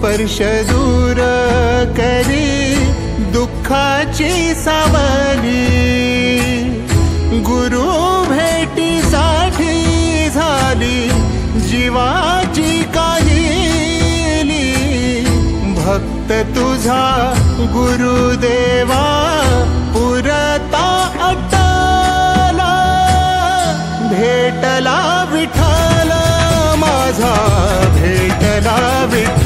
स्पर्श दूर करी दुःखाची सावली। गुरु भेटीसाठी झाली जीवाची काहिली। भक्त तुझा गुरुदेवा पुरता अटला। भेटला विठ्ठल माझा, भेटला विठ्ठल।